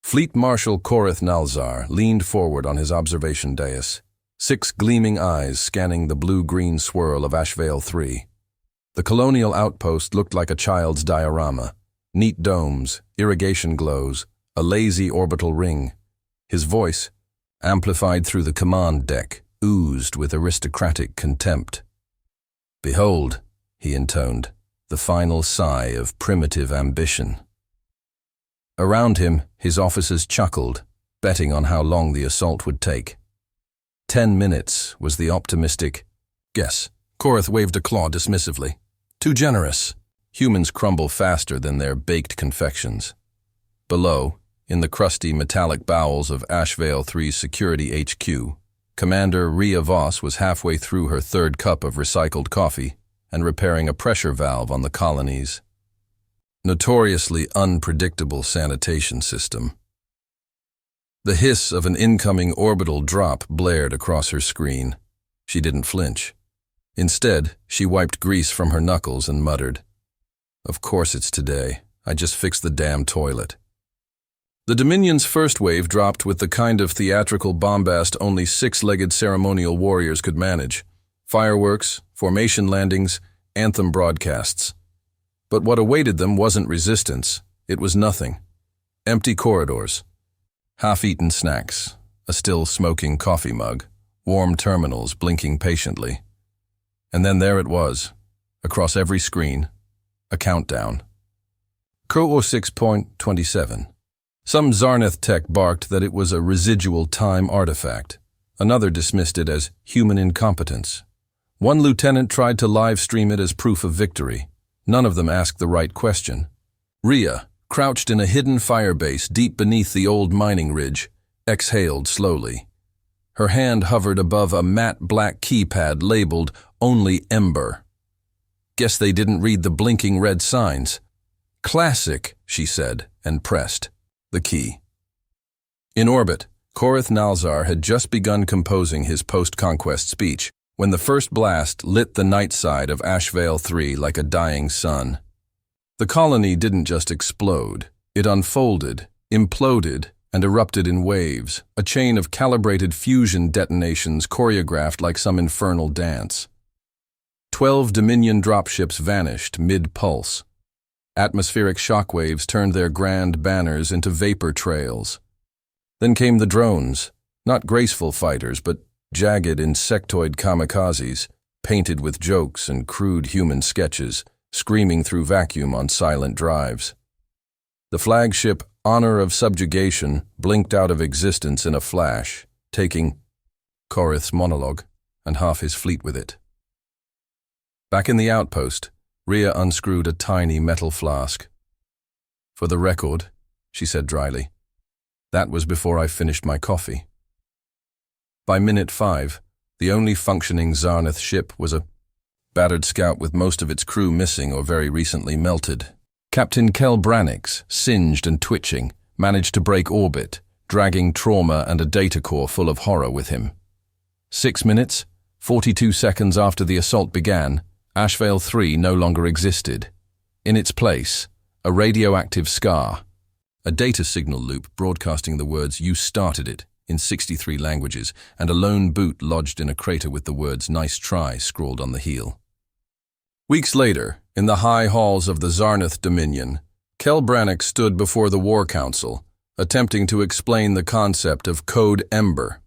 Fleet Marshal Korith Nalzar leaned forward on his observation dais, 6 gleaming eyes scanning the blue-green swirl of Ashvale 3. The colonial outpost looked like a child's diorama. Neat domes, irrigation glows, a lazy orbital ring. His voice, amplified through the command deck, oozed with aristocratic contempt. "Behold," he intoned, the final sigh of primitive ambition. Around him, his officers chuckled, betting on how long the assault would take. 10 minutes was the optimistic guess. Korith waved a claw dismissively. Too generous. Humans crumble faster than their baked confections. Below, in the crusty metallic bowels of Ashvale 3's security HQ, Commander Rhea Voss was halfway through her 3rd cup of recycled coffee and repairing a pressure valve on the colony's notoriously unpredictable sanitation system. The hiss of an incoming orbital drop blared across her screen. She didn't flinch. Instead, she wiped grease from her knuckles and muttered, "Of course it's today. I just fixed the damn toilet." The Dominion's first wave dropped with the kind of theatrical bombast only 6-legged ceremonial warriors could manage. Fireworks, formation landings, anthem broadcasts. But what awaited them wasn't resistance. It was nothing. Empty corridors. Half-eaten snacks. A still smoking coffee mug. Warm terminals blinking patiently. And then there it was. Across every screen. A countdown. Crow 06.27. Some Zarneth tech barked that it was a residual time artifact. Another dismissed it as human incompetence. One lieutenant tried to live stream it as proof of victory. None of them asked the right question. Rhea, crouched in a hidden firebase deep beneath the old mining ridge, exhaled slowly. Her hand hovered above a matte black keypad labeled Only Ember. Guess they didn't read the blinking red signs. Classic, she said, and pressed the key. In orbit, Korith Nalzar had just begun composing his post-conquest speech when the first blast lit the night side of Ashvale 3 like a dying sun. The colony didn't just explode. It unfolded, imploded, and erupted in waves, a chain of calibrated fusion detonations choreographed like some infernal dance. 12 Dominion dropships vanished mid-pulse. Atmospheric shockwaves turned their grand banners into vapor trails. Then came the drones, not graceful fighters, but jagged insectoid kamikazes, painted with jokes and crude human sketches, screaming through vacuum on silent drives. The flagship Honor of Subjugation blinked out of existence in a flash, taking Korith's monologue and half his fleet with it. Back in the outpost, Rhea unscrewed a tiny metal flask. "For the record," she said dryly, "that was before I finished my coffee." By minute 5, the only functioning Zarneth ship was a battered scout with most of its crew missing or very recently melted. Captain Kel Brannix, singed and twitching, managed to break orbit, dragging trauma and a data core full of horror with him. 6 minutes, 42 seconds after the assault began, Ashvale 3 no longer existed. In its place, a radioactive scar, a data signal loop broadcasting the words "You started it" in 63 languages, and a lone boot lodged in a crater with the words "Nice try" scrawled on the heel. Weeks later, in the high halls of the Zarneth Dominion, Kel Brannix stood before the War Council, attempting to explain the concept of Code Ember.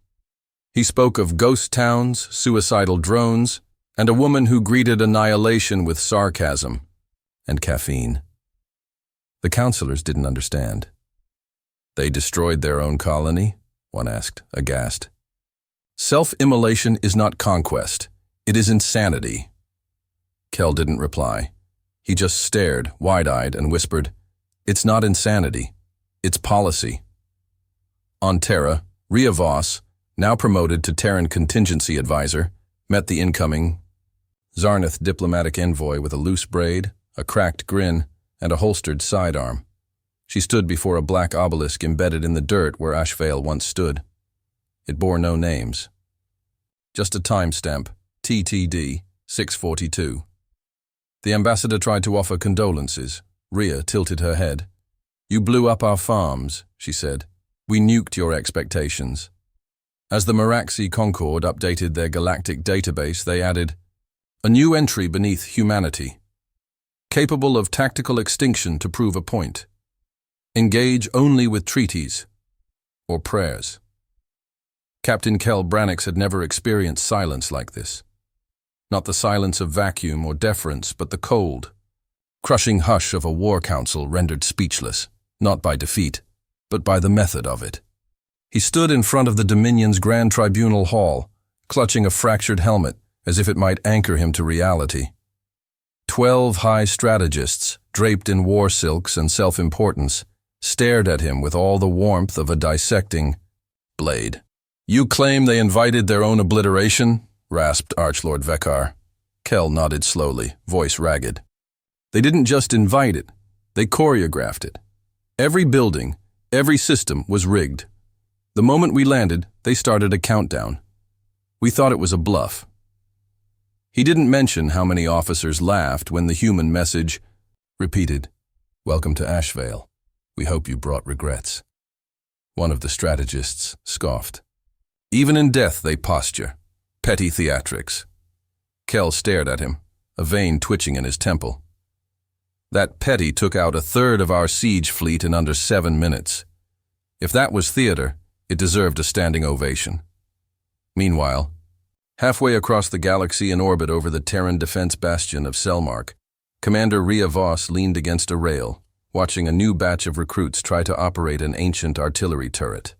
He spoke of ghost towns, suicidal drones, and a woman who greeted annihilation with sarcasm and caffeine. The counselors didn't understand. "They destroyed their own colony?" one asked, aghast. "Self-immolation is not conquest. It is insanity." Kel didn't reply. He just stared, wide-eyed, and whispered, "It's not insanity. It's policy." On Terra, Rhea Voss, now promoted to Terran Contingency Advisor, met the incoming Zarneth diplomatic envoy with a loose braid, a cracked grin, and a holstered sidearm. She stood before a black obelisk embedded in the dirt where Ashvale once stood. It bore no names. Just a timestamp, TTD 642. The ambassador tried to offer condolences. Rhea tilted her head. "You blew up our farms," she said, We nuked your expectations. As the Meraxi Concord updated their galactic database, they added, a new entry beneath humanity, capable of tactical extinction to prove a point. Engage only with treaties or prayers. Captain Kel Branix had never experienced silence like this. Not the silence of vacuum or deference, but the cold, crushing hush of a war council rendered speechless, not by defeat, but by the method of it. He stood in front of the Dominion's Grand Tribunal Hall, clutching a fractured helmet as if it might anchor him to reality. 12 high strategists, draped in war silks and self-importance, stared at him with all the warmth of a dissecting blade. You claim they invited their own obliteration? Rasped Archlord Vekar. Kel nodded slowly, voice ragged. They didn't just invite it, they choreographed it. Every building, every system was rigged. The moment we landed, they started a countdown. We thought it was a bluff. He didn't mention how many officers laughed when the human message repeated, Welcome to Ashvale. We hope you brought regrets. One of the strategists scoffed. Even in death they posture. Petty theatrics. Kel stared at him, a vein twitching in his temple. That petty took out a third of our siege fleet in under 7 minutes. If that was theater, it deserved a standing ovation. Meanwhile, halfway across the galaxy in orbit over the Terran defense bastion of Selmark, Commander Rhea Voss leaned against a rail, watching a new batch of recruits try to operate an ancient artillery turret.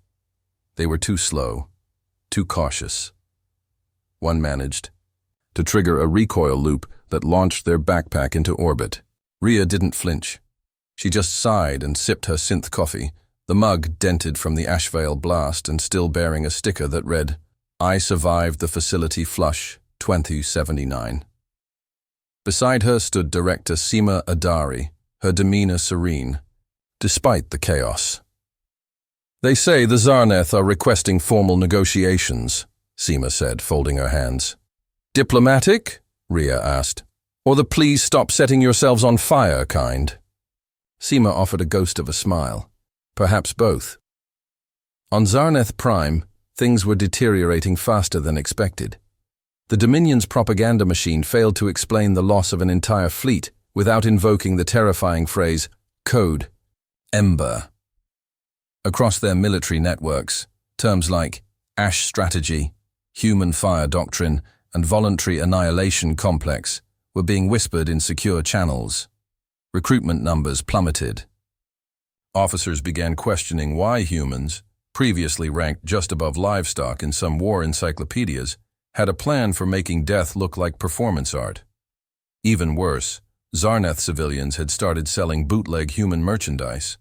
They were too slow, too cautious. One managed to trigger a recoil loop that launched their backpack into orbit. Rhea didn't flinch. She just sighed and sipped her synth coffee, the mug dented from the Ashvale blast and still bearing a sticker that read, I survived the facility flush, 2079. Beside her stood Director Seema Adari, her demeanor serene, despite the chaos. They say the Zarneth are requesting formal negotiations, Seema said, folding her hands. Diplomatic? Rhea asked. Or the please stop setting yourselves on fire kind? Seema offered a ghost of a smile. Perhaps both. On Zarneth Prime, things were deteriorating faster than expected. The Dominion's propaganda machine failed to explain the loss of an entire fleet without invoking the terrifying phrase, code, Ember. Across their military networks, terms like Ash Strategy, Human Fire Doctrine, and Voluntary Annihilation Complex were being whispered in secure channels. Recruitment numbers plummeted. Officers began questioning why humans, previously ranked just above livestock in some war encyclopedias, had a plan for making death look like performance art. Even worse, Zarneth civilians had started selling bootleg human merchandise.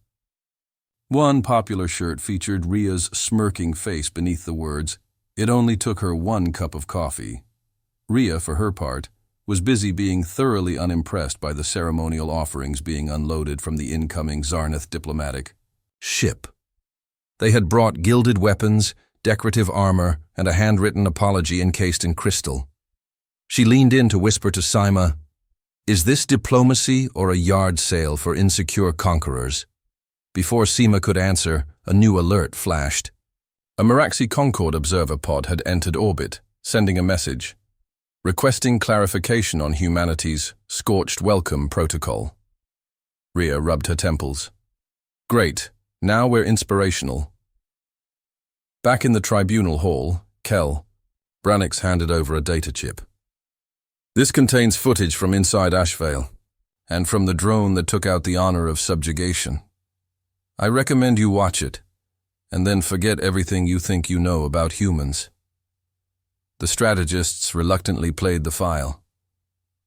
One popular shirt featured Rhea's smirking face beneath the words, "It only took her 1 cup of coffee." Rhea, for her part, was busy being thoroughly unimpressed by the ceremonial offerings being unloaded from the incoming Zarneth diplomatic ship. They had brought gilded weapons, decorative armor, and a handwritten apology encased in crystal. She leaned in to whisper to Seema, "Is this diplomacy or a yard sale for insecure conquerors?" Before Seema could answer, a new alert flashed. A Meraxi Concord observer pod had entered orbit, sending a message, requesting clarification on humanity's scorched welcome protocol. Rhea rubbed her temples. Great, now we're inspirational. Back in the tribunal hall, Kel Branix handed over a data chip. This contains footage from inside Ashvale, and from the drone that took out the honor of subjugation. I recommend you watch it, and then forget everything you think you know about humans. The strategists reluctantly played the file.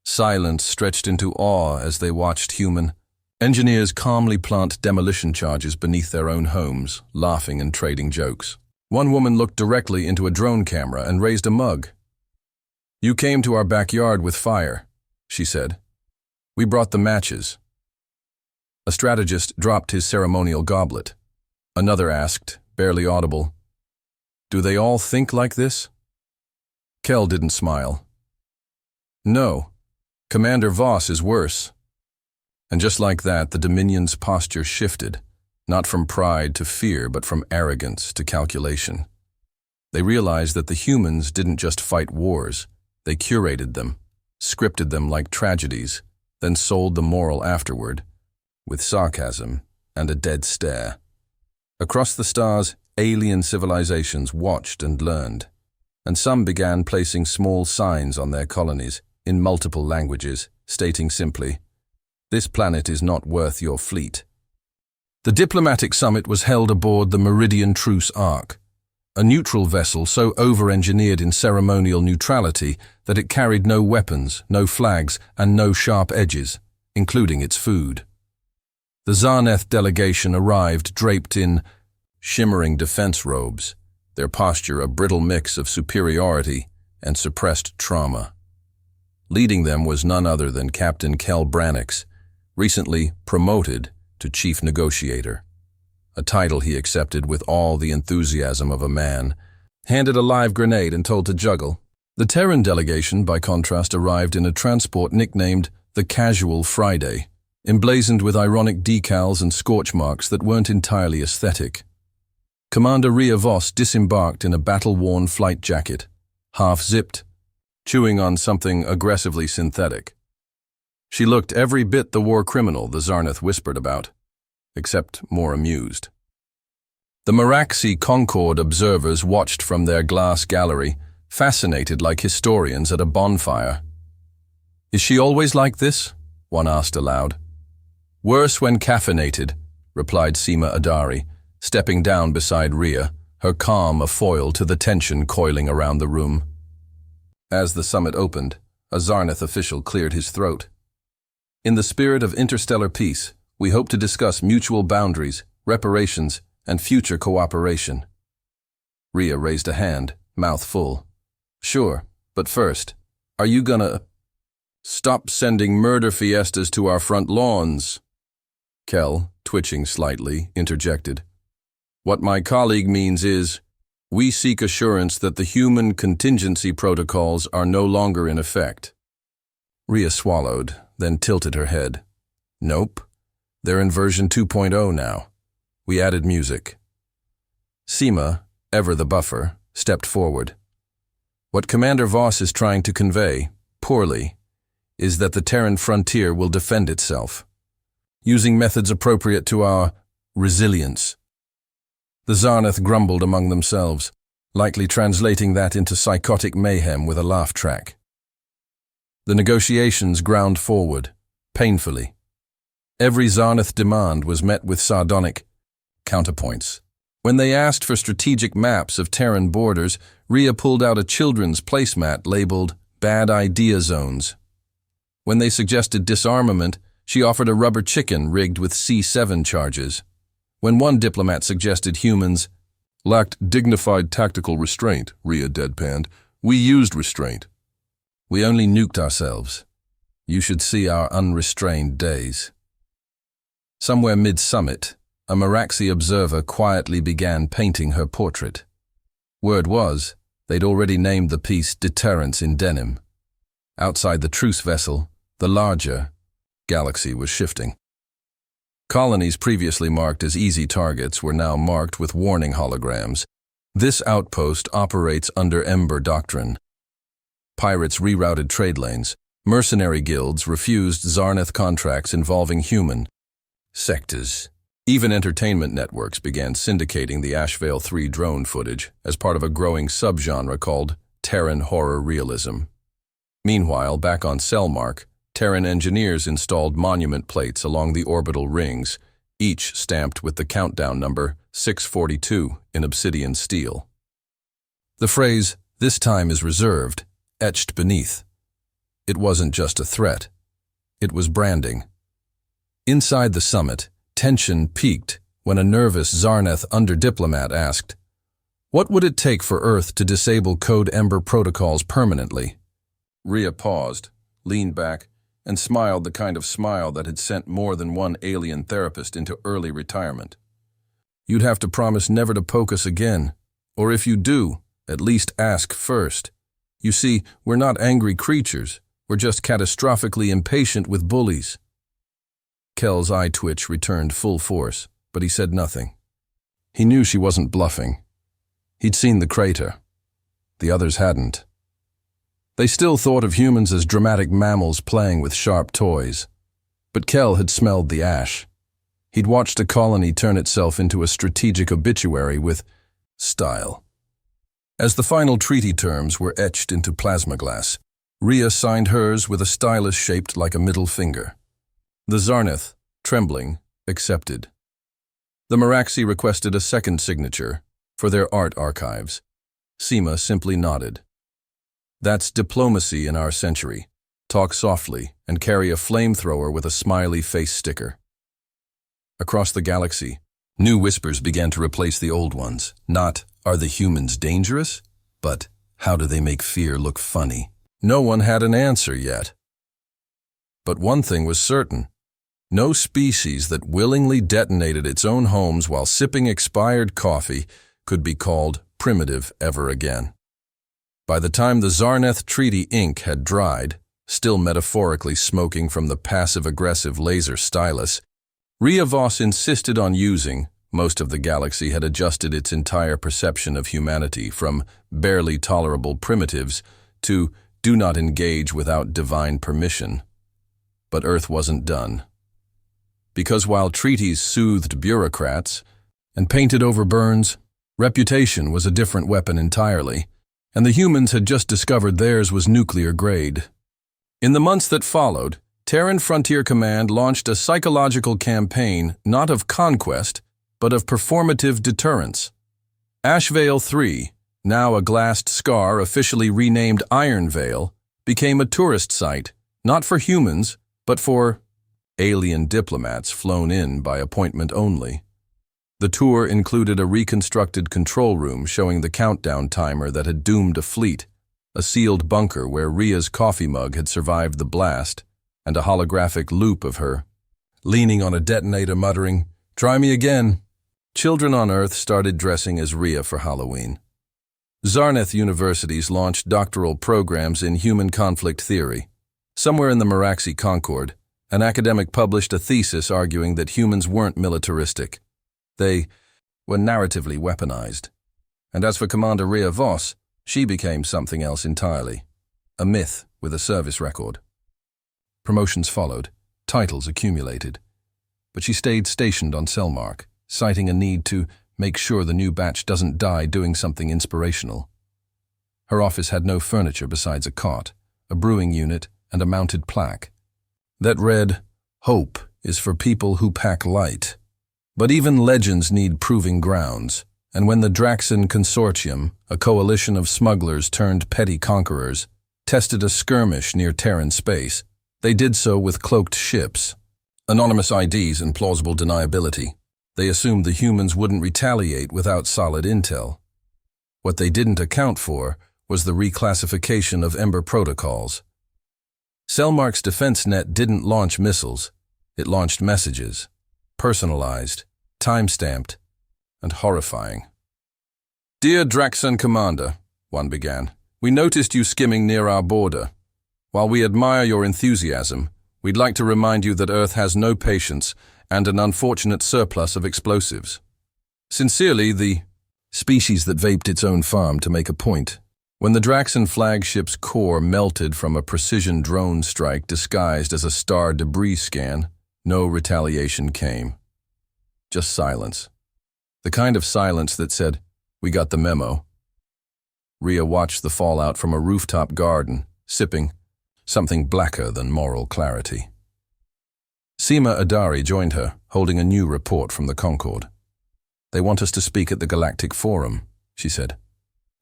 Silence stretched into awe as they watched human. Engineers calmly plant demolition charges beneath their own homes, laughing and trading jokes. One woman looked directly into a drone camera and raised a mug. "You came to our backyard with fire," she said. "We brought the matches." A strategist dropped his ceremonial goblet. Another asked, barely audible, "Do they all think like this?" Kel didn't smile. "No, Commander Voss is worse." And just like that, the Dominion's posture shifted. not from pride to fear, but from arrogance to calculation. They realized that the humans didn't just fight wars, they curated them, scripted them like tragedies, then sold the moral afterward, with sarcasm and a dead stare. Across the stars, alien civilizations watched and learned, and some began placing small signs on their colonies in multiple languages, stating simply, "This planet is not worth your fleet." The diplomatic summit was held aboard the Meridian Truce Ark, a neutral vessel so over-engineered in ceremonial neutrality that it carried no weapons, no flags, and no sharp edges, including its food. The Zarneth delegation arrived draped in shimmering defense robes, their posture a brittle mix of superiority and suppressed trauma. Leading them was none other than Captain Kel Brannix, recently promoted to chief negotiator, a title he accepted with all the enthusiasm of a man, handed a live grenade and told to juggle. The Terran delegation, by contrast, arrived in a transport nicknamed the Casual Friday, emblazoned with ironic decals and scorch marks that weren't entirely aesthetic. Commander Rhea Voss disembarked in a battle-worn flight jacket, half-zipped, chewing on something aggressively synthetic. She looked every bit the war criminal the Zarneth whispered about, except more amused. The Meraxi Concord observers watched from their glass gallery, fascinated like historians at a bonfire. "Is she always like this?" one asked aloud. "Worse when caffeinated," replied Seema Adari, stepping down beside Rhea, her calm a foil to the tension coiling around the room. As the summit opened, a Zarneth official cleared his throat. "In the spirit of interstellar peace, we hope to discuss mutual boundaries, reparations, and future cooperation." Rhea raised a hand, mouth full. "Sure, but first, are you gonna stop sending murder fiestas to our front lawns?" Kel, twitching slightly, interjected. "What my colleague means is, we seek assurance that the human contingency protocols are no longer in effect." Rhea swallowed, then tilted her head. "Nope. They're in version 2.0 now. We added music." Seema, ever the buffer, stepped forward. "What Commander Voss is trying to convey, poorly, is that the Terran frontier will defend itself, using methods appropriate to our resilience." The Zarneth grumbled among themselves, likely translating that into psychotic mayhem with a laugh track. The negotiations ground forward, painfully. Every Zarneth demand was met with sardonic counterpoints. When they asked for strategic maps of Terran borders, Rhea pulled out a children's placemat labeled Bad Idea Zones. When they suggested disarmament, she offered a rubber chicken rigged with C7 charges. When one diplomat suggested humans lacked dignified tactical restraint, Rhea deadpanned, "We used restraint. We only nuked ourselves. You should see our unrestrained days." Somewhere mid-summit, a Meraxi observer quietly began painting her portrait. Word was, they'd already named the piece Deterrence in Denim. Outside the truce vessel, the larger galaxy was shifting. Colonies previously marked as easy targets were now marked with warning holograms. This outpost operates under Ember Doctrine. Pirates rerouted trade lanes. Mercenary guilds refused Zarneth contracts involving human sectors. Even entertainment networks began syndicating the HFY 3 drone footage as part of a growing subgenre called Terran horror realism. Meanwhile, back on Selmark, Terran engineers installed monument plates along the orbital rings, each stamped with the countdown number 642 in obsidian steel. The phrase, "This time is reserved," etched beneath. It wasn't just a threat. It was branding. Inside the summit, tension peaked when a nervous Zarneth under-diplomat asked, "What would it take for Earth to disable Code Ember protocols permanently?" Rhea paused, leaned back, and smiled the kind of smile that had sent more than one alien therapist into early retirement. "You'd have to promise never to poke us again, or if you do, at least ask first. You see, we're not angry creatures, we're just catastrophically impatient with bullies." Kel's eye twitch returned full force, but he said nothing. He knew she wasn't bluffing. He'd seen the crater. The others hadn't. They still thought of humans as dramatic mammals playing with sharp toys. But Kel had smelled the ash. He'd watched a colony turn itself into a strategic obituary with style. As the final treaty terms were etched into plasma glass, Rhea signed hers with a stylus shaped like a middle finger. The Zarneth, trembling, accepted. The Meraxi requested a second signature for their art archives. Seema simply nodded. That's diplomacy in our century. Talk softly and carry a flamethrower with a smiley face sticker. Across the galaxy, new whispers began to replace the old ones. Not, are the humans dangerous? But, how do they make fear look funny? No one had an answer yet. But one thing was certain. No species that willingly detonated its own homes while sipping expired coffee could be called primitive ever again. By the time the Zarneth Treaty ink had dried, still metaphorically smoking from the passive-aggressive laser stylus, Rhea Voss insisted on using. Most of the galaxy had adjusted its entire perception of humanity from barely tolerable primitives to do not engage without divine permission. But Earth wasn't done. Because while treaties soothed bureaucrats and painted over burns, reputation was a different weapon entirely, and the humans had just discovered theirs was nuclear grade. In the months that followed, Terran Frontier Command launched a psychological campaign not of conquest, but of performative deterrence. HFY 3, now a glassed scar officially renamed Iron Veil, became a tourist site, not for humans, but for alien diplomats flown in by appointment only. The tour included a reconstructed control room showing the countdown timer that had doomed a fleet, a sealed bunker where Rhea's coffee mug had survived the blast, and a holographic loop of her, leaning on a detonator muttering, "Try me again." Children on Earth started dressing as Rhea for Halloween. Zarneth universities launched doctoral programs in human conflict theory. Somewhere in the Meraxi Concord, an academic published a thesis arguing that humans weren't militaristic. They were narratively weaponized. And as for Commander Rhea Voss, she became something else entirely. A myth with a service record. Promotions followed, titles accumulated. But she stayed stationed on Selmark, citing a need to make sure the new batch doesn't die doing something inspirational. Her office had no furniture besides a cot, a brewing unit, and a mounted plaque that read, "Hope is for people who pack light." But even legends need proving grounds, and when the Draxan Consortium, a coalition of smugglers turned petty conquerors, tested a skirmish near Terran space, they did so with cloaked ships, anonymous IDs and plausible deniability. They assumed the humans wouldn't retaliate without solid intel. What they didn't account for was the reclassification of Ember protocols. Selmark's defense net didn't launch missiles, it launched messages, personalized, time-stamped, and horrifying. "Dear Draxan Commander," one began, "we noticed you skimming near our border. While we admire your enthusiasm, we'd like to remind you that Earth has no patience and an unfortunate surplus of explosives. Sincerely, the species that vaped its own farm to make a point." When the Draxan flagship's core melted from a precision drone strike disguised as a star debris scan, no retaliation came. Just silence. The kind of silence that said, "We got the memo." Rhea watched the fallout from a rooftop garden, sipping something blacker than moral clarity. Seema Adari joined her, holding a new report from the Concord. "They want us to speak at the Galactic Forum," she said,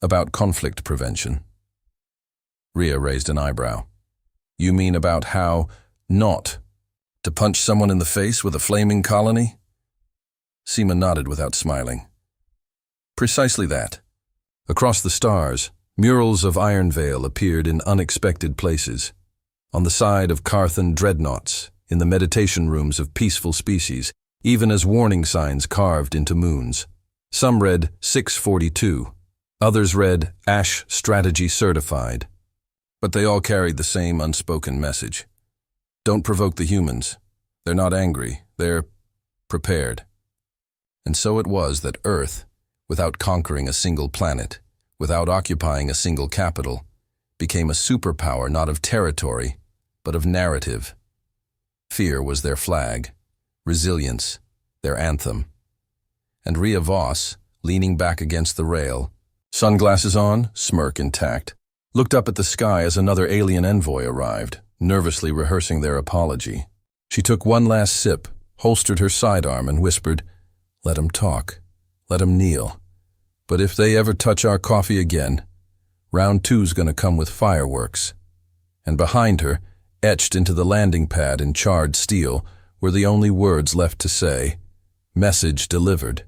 "about conflict prevention." Rhea raised an eyebrow. "You mean about how not to punch someone in the face with a flaming colony?" Seema nodded without smiling. "Precisely that. Across the stars, murals of Iron Veil appeared in unexpected places. On the side of Carthan dreadnoughts, in the meditation rooms of peaceful species, even as warning signs carved into moons. Some read 642, others read Ash Strategy Certified. But they all carried the same unspoken message. Don't provoke the humans. They're not angry, they're prepared. And so it was that Earth, without conquering a single planet, without occupying a single capital, became a superpower not of territory, but of narrative. Fear was their flag, resilience, their anthem. And Rhea Voss, leaning back against the rail, sunglasses on, smirk intact, looked up at the sky as another alien envoy arrived, nervously rehearsing their apology. She took one last sip, holstered her sidearm, and whispered, "Let 'em talk. Let 'em kneel. But if they ever touch our coffee again, round two's gonna come with fireworks." And behind her, etched into the landing pad in charred steel, were the only words left to say, "Message delivered."